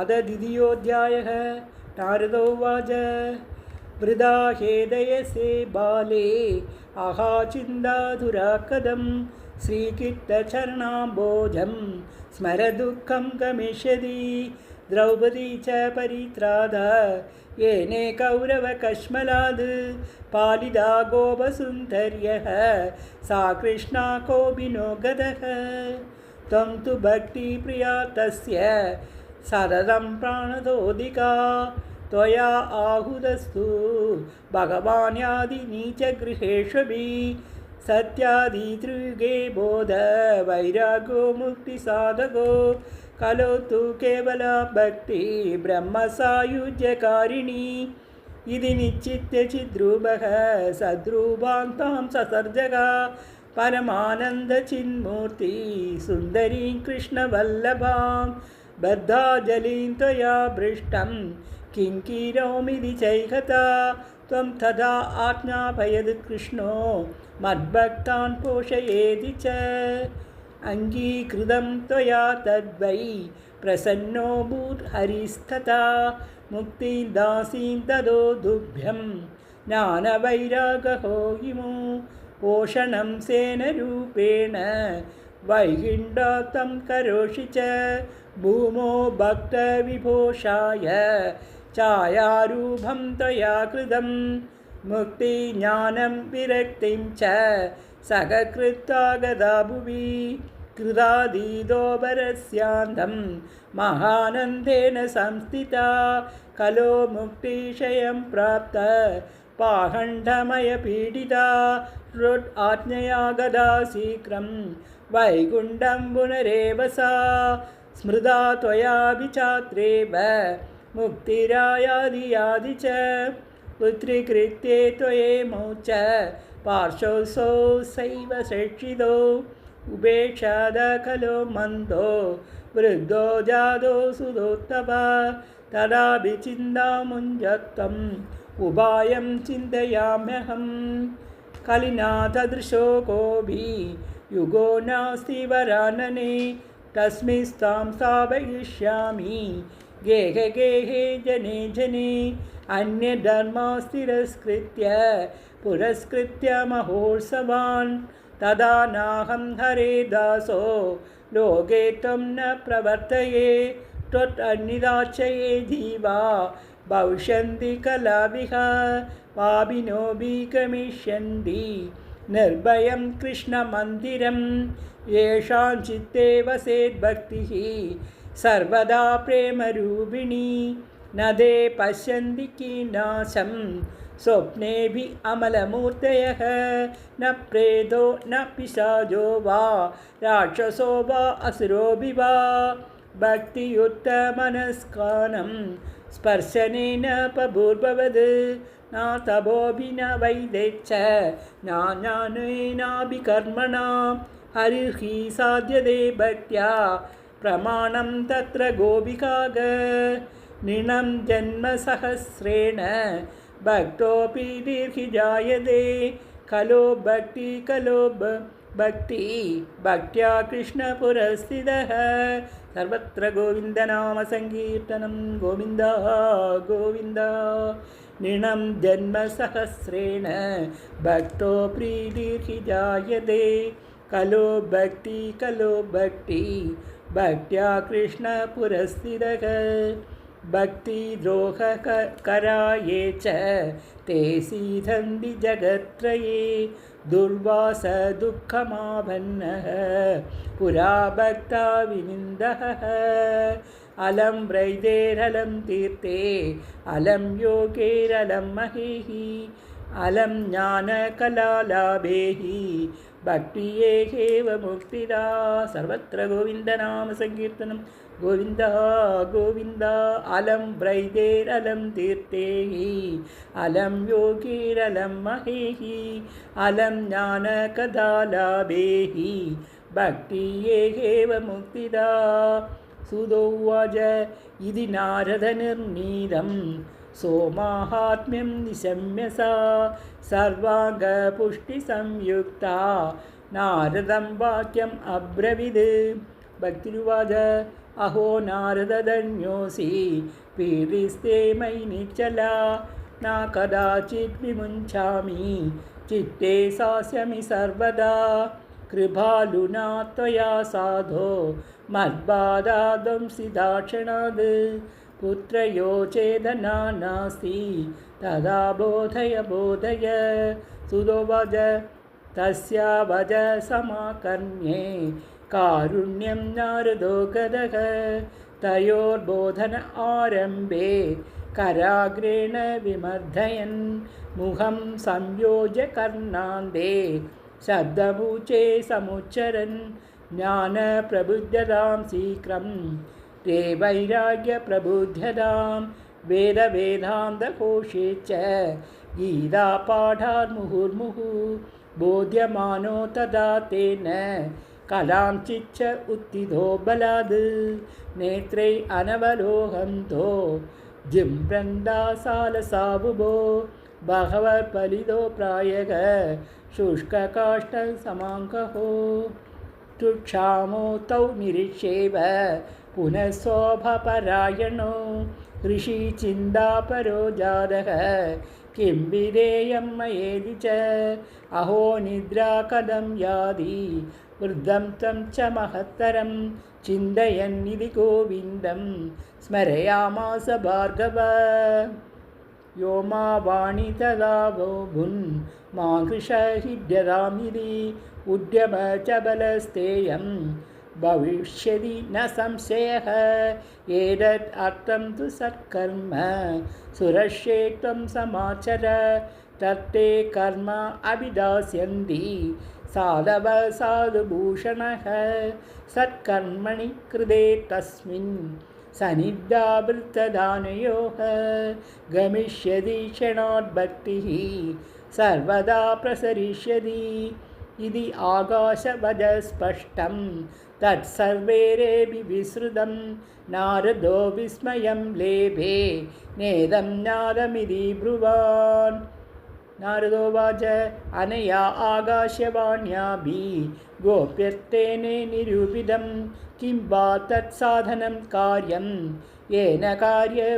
अद द्वितीयोऽध्यायः। नारदोवाच वृदा हेदयसे बाले अहाचिन्दाधुरा कदं श्रीकीर्तचरणाम्बोजं स्मरदुःखं गमिष्यति। द्रौपदी च परित्रादा येने कौरवकश्मलाद् पालिदा गोपसुन्दर्यः सा कृष्णा कोऽपि नो गतः। त्वं तु भक्तिप्रिया तस्य सततं प्राणतोदिका त्वया आहुतस्तु भगवान्यादिनीचगृहेष्वपि सत्यादित्रियुगे बोध वैरागो मुक्तिसाधको कलो तु केवला भक्ति ब्रह्मसायुज्यकारिणी इति निश्चित्य चिद्रूपः सद्रूपान्तां ससर्जगा परमानन्दचिन्मूर्ति सुन्दरीं कृष्णवल्लभां बद्धाजलिं त्वया भृष्टं किङ्किरोमिति चैकता त्वं तदा आज्ञापयद् कृष्णो मद्भक्तान् पोषयेति च अङ्गीकृतं त्वया तद्वै प्रसन्नो भूर्हरिस्तथा मुक्तिं दासीं तदो तुभ्यं ज्ञानवैरागहो इमो पोषणं सेनरूपेण वैहिण्डातं करोषि च भूमो भक्तविभूषाय छायारूपं त्वया कृतं मुक्तिज्ञानं विरक्तिं च सखकृत्वा गदा भुवि कृतादीदोपरस्यान्तं महानन्देन संस्थिता कलो मुक्तिशयं प्राप्त पाखण्डमयपीडिता रुड् आज्ञया गदा शीघ्रं वैकुण्ठं पुनरेव सा स्मृता त्वया विचात्रेव मुक्तिरायादि च पुत्रीकृत्ये त्वयेमौ च पार्श्वसौ सैव शिक्षितो उपेक्षाद खलो मन्दो वृद्धो जातो सुदोत्तमा तदा विचिन्तामुञ्जत्वम् उपायं चिन्तयाम्यहं कलिना तदृशो कोऽपि युगो नास्ति वरानने तस्मिंस्तां स्थापयिष्यामि गेहे गेहे जने जने अन्यधर्मास्तिरस्कृत्य पुरस्कृत्य महोत्सवान् तदा नाहं हरे दासो लोके त्वं न प्रवर्तये त्वन्निदाचये जीवा भविष्यन्ति कलाभिः पापिनोऽपि गमिष्यन्ति निर्भयं कृष्णमन्दिरं येषां चित्ते वसेद्भक्तिः सर्वदा प्रेमरूपिणी न ते पश्यन्ति कीनाशं स्वप्नेऽपि अमलमूर्तयः न प्रेतो न पिशाचो वा राक्षसो वा असुरोऽपि वा भक्तियुक्तमनस्कानं स्पर्शनेन पभूर्भवद् न तपोऽपि न वैदेच्च न ज्ञानेनाभिकर्मणा हरिर्हि साध्यते भक्त्या प्रमाणं तत्र गोपिकाग नृणं जन्मसहस्रेण भक्तोऽपि दीर्घि जायते खलो भक्ति खलो भक्ति भक्त्या कृष्णपुरस्थितः सर्वत्र गोविन्दनामसङ्कीर्तनं गोविन्द गोविन्द नृणं जन्मसहस्रेण भक्तोऽपि दीर्घि जायते खलो भक्ति भक्त्या कृष्णपुरस्थितः भक्तिद्रोहकराये च ते सीदन्ति जगत्त्रये दुर्वास दुःखमापन्नः पुरा भक्ता विनिन्दः अलं वैदेरलं तीर्थे अलं योगेरलं महेः अलं ज्ञानकलालाभेः भक्तियेव मुक्तिदा सर्वत्र गोविन्दनामसङ्कीर्तनं गोविन्द गोविन्द अलं वैदेरलं तीर्थेः अलं योगीरलं महेः अलं ज्ञानकदालाभेः भक्तियेव मुक्तिदा सुदोवाच इति नारदनिर्णीतं सोमाहात्म्यं निशम्य सा सर्वाङ्गपुष्टिसंयुक्ता नारदं वाक्यम् अब्रवीत् भक्तिरुवाच अहो नारदधन्योऽसि पीडिस्ते मयि निश्चला न कदाचित् विमुञ्चामि चित्ते सास्यमि सर्वदा कृपालुना त्वया साधो मद्बाधादंसिदाक्षणाद् पुत्रयो चेदना नास्ति तदा बोधय बोधय सुदोवज तस्या वज समाकर्ण्ये कारुण्यं नारदो गदः तयोर्बोधन आरम्भे कराग्रेण विमर्दयन् मुखं संयोज्य कर्णान्ते शब्दमूचे समुच्चरन् ज्ञानप्रबुध्यतां शीघ्रं ते वैराग्यप्रबुध्यतां वेदवेदान्तकोशे च गीतापाठान् मुहुर्मुहुः बोध्यमानो तदा तेन कलाञ्चिच्च उत्थितो बलाद् नेत्रै अनवलोहन्तो जिम्प्रन्दासालसाबुभो बहवः प्रायः शुष्ककाष्ठसमाङ्कहो तुक्षामो तौ निरीक्षेव पुनः शोभपरायणो ऋषिचिन्तापरो जातः किं विधेयं मयेदि च अहो निद्रा कथं यादि वृद्धं तं च महत्तरं चिन्तयन्निधि गोविन्दं स्मरयामास भार्गव यो मा वाणी तदा वो भुन् मा कृशहिड्यरामिति उद्यम च बलस्तेयं भविष्यति न संशयः एतत् अर्थं तु सत्कर्म सुरक्षेत्वं समाचर तत्ते कर्म अभिदास्यन्ति साधव साधुभूषणः सत्कर्मणि कृते तस्मिन् सन्निधावृत्तदानयोः गमिष्यति क्षणोद्भक्तिः सर्वदा प्रसरिष्यति इति आकाशवचः स्पष्टं तत्सर्वैरेऽपि विश्रुतं नारदो विस्मयं लेभे नेदं नादमिति ब्रुवान् नारदोवाच अनया आकाशवाण्याभिः गोप्यत्वेन निरूपितं किं वा तत्साधनं कार्यं येन कार्ये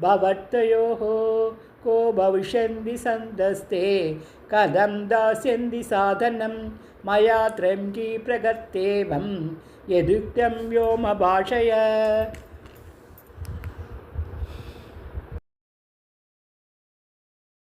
भवत्तयोः को भविष्यन्ति सन्तस्ते कथं दास्यन्ति साधनं मया त्रयं प्रगत्येवं यदुक्तं व्योमभाषय।